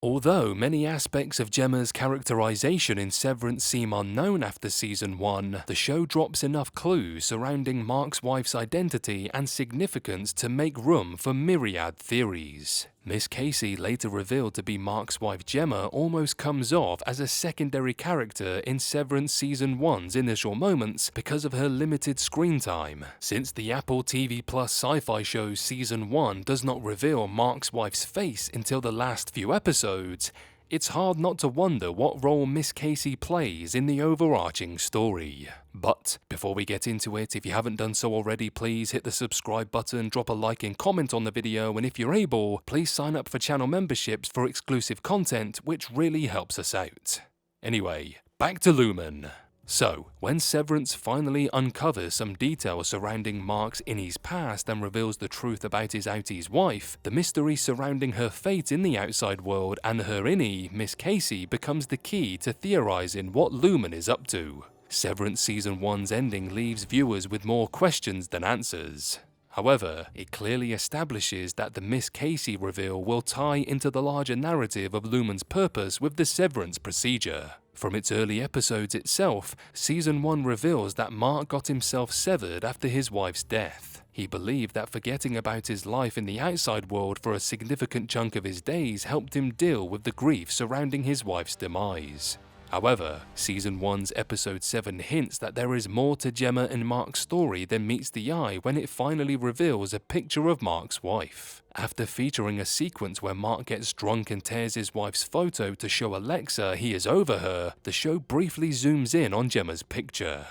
Although many aspects of Gemma's characterization in Severance seem unknown after Season 1, the show drops enough clues surrounding Mark's wife's identity and significance to make room for myriad theories. Miss Casey, later revealed to be Mark's wife Gemma, almost comes off as a secondary character in Severance Season 1's initial moments because of her limited screen time. Since the Apple TV Plus sci-fi show Season 1 does not reveal Mark's wife's face until the last few episodes, it's hard not to wonder what role Miss Casey plays in the overarching story. But before we get into it, if you haven't done so already, please hit the subscribe button, drop a like and comment on the video, and if you're able, please sign up for channel memberships for exclusive content, which really helps us out. Anyway, back to Lumen. So, when Severance finally uncovers some details surrounding Mark's innie's past and reveals the truth about his outie's wife, the mystery surrounding her fate in the outside world and her innie, Miss Casey, becomes the key to theorizing what Lumen is up to. Severance Season 1's ending leaves viewers with more questions than answers. However, it clearly establishes that the Miss Casey reveal will tie into the larger narrative of Lumen's purpose with the Severance procedure. From its early episodes itself, Season 1 reveals that Mark got himself severed after his wife's death. He believed that forgetting about his life in the outside world for a significant chunk of his days helped him deal with the grief surrounding his wife's demise. However, Season 1's Episode 7 hints that there is more to Gemma and Mark's story than meets the eye when it finally reveals a picture of Mark's wife. After featuring a sequence where Mark gets drunk and tears his wife's photo to show Alexa he is over her, the show briefly zooms in on Gemma's picture.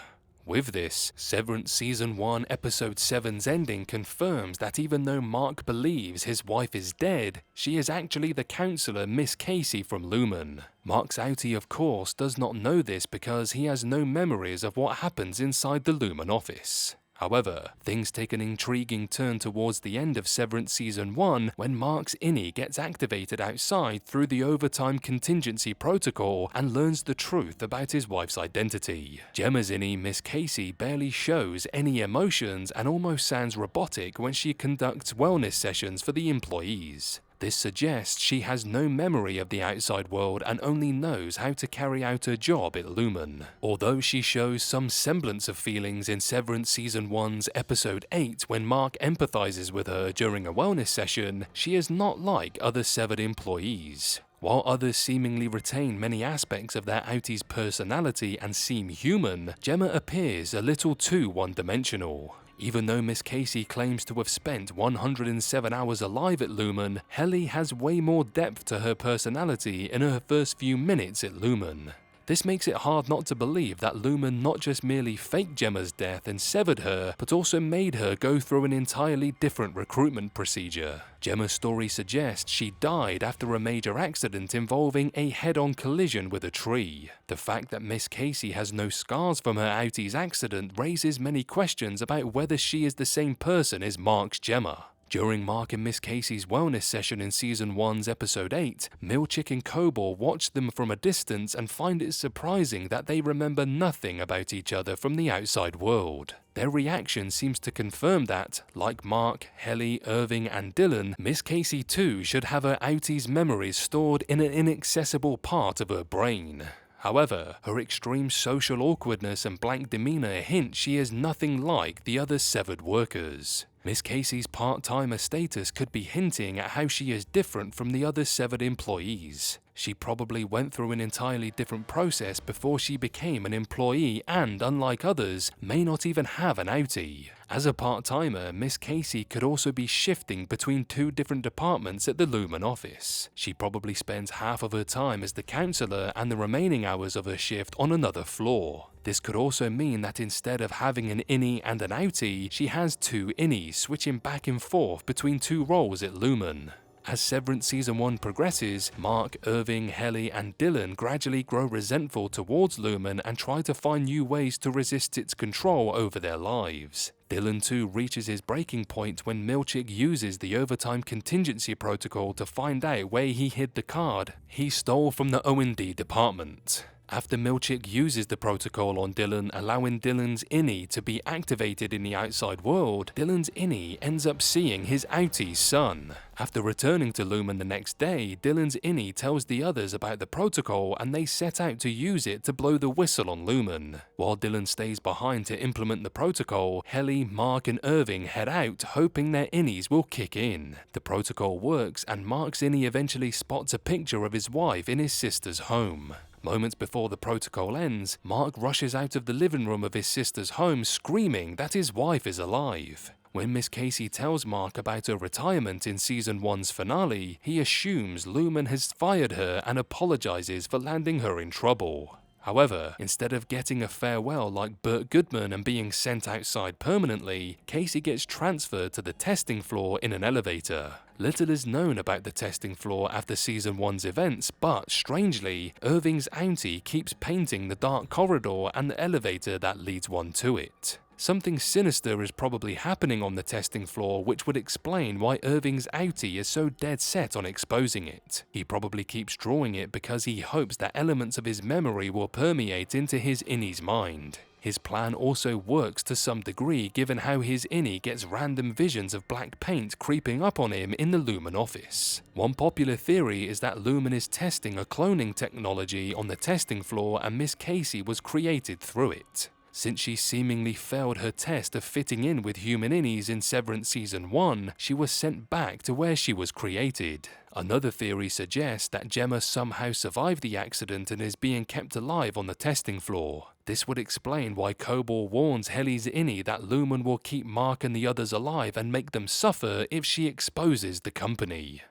With this, Severance Season 1 Episode 7's ending confirms that even though Mark believes his wife is dead, she is actually the counselor Miss Casey from Lumen. Mark's outie, of course, does not know this because he has no memories of what happens inside the Lumen office. However, things take an intriguing turn towards the end of Severance Season 1 when Mark's innie gets activated outside through the overtime contingency protocol and learns the truth about his wife's identity. Gemma's innie, Miss Casey, barely shows any emotions and almost sounds robotic when she conducts wellness sessions for the employees. This suggests she has no memory of the outside world and only knows how to carry out her job at Lumen. Although she shows some semblance of feelings in Severance Season 1's Episode 8 when Mark empathizes with her during a wellness session, she is not like other severed employees. While others seemingly retain many aspects of their outie's personality and seem human, Gemma appears a little too one-dimensional. Even though Miss Casey claims to have spent 107 hours alive at Lumen, Helly has way more depth to her personality in her first few minutes at Lumen. This makes it hard not to believe that Lumen not just merely faked Gemma's death and severed her, but also made her go through an entirely different recruitment procedure. Gemma's story suggests she died after a major accident involving a head-on collision with a tree. The fact that Miss Casey has no scars from her outie's accident raises many questions about whether she is the same person as Mark's Gemma. During Mark and Miss Casey's wellness session in Season 1's Episode 8, Milchick and Kobor watch them from a distance and find it surprising that they remember nothing about each other from the outside world. Their reaction seems to confirm that, like Mark, Helly, Irving, and Dylan, Miss Casey too should have her outie's memories stored in an inaccessible part of her brain. However, her extreme social awkwardness and blank demeanor hint she is nothing like the other severed workers. Miss Casey's part-timer status could be hinting at how she is different from the other severed employees. She probably went through an entirely different process before she became an employee and, unlike others, may not even have an outie. As a part-timer, Miss Casey could also be shifting between two different departments at the Lumen office. She probably spends half of her time as the counselor and the remaining hours of her shift on another floor. This could also mean that instead of having an innie and an outie, she has two innies switching back and forth between two roles at Lumen. As Severance Season 1 progresses, Mark, Irving, Helly, and Dylan gradually grow resentful towards Lumen and try to find new ways to resist its control over their lives. Dylan too reaches his breaking point when Milchick uses the overtime contingency protocol to find out where he hid the card he stole from the O&D department. After Milchick uses the protocol on Dylan, allowing Dylan's innie to be activated in the outside world, Dylan's innie ends up seeing his outie son. After returning to Lumen the next day, Dylan's innie tells the others about the protocol and they set out to use it to blow the whistle on Lumen. While Dylan stays behind to implement the protocol, Helly, Mark and Irving head out hoping their innies will kick in. The protocol works and Mark's innie eventually spots a picture of his wife in his sister's home. Moments before the protocol ends, Mark rushes out of the living room of his sister's home screaming that his wife is alive. When Miss Casey tells Mark about her retirement in Season 1's finale, he assumes Lumen has fired her and apologizes for landing her in trouble. However, instead of getting a farewell like Burt Goodman and being sent outside permanently, Casey gets transferred to the testing floor in an elevator. Little is known about the testing floor after Season 1's events, but strangely, Irving's auntie keeps painting the dark corridor and the elevator that leads one to it. Something sinister is probably happening on the testing floor, which would explain why Irving's outie is so dead set on exposing it. He probably keeps drawing it because he hopes that elements of his memory will permeate into his innie's mind. His plan also works to some degree given how his innie gets random visions of black paint creeping up on him in the Lumen office. One popular theory is that Lumen is testing a cloning technology on the testing floor and Miss Casey was created through it. Since she seemingly failed her test of fitting in with human innies in Severance Season 1, she was sent back to where she was created. Another theory suggests that Gemma somehow survived the accident and is being kept alive on the testing floor. This would explain why Kobor warns Helly's innie that Lumen will keep Mark and the others alive and make them suffer if she exposes the company.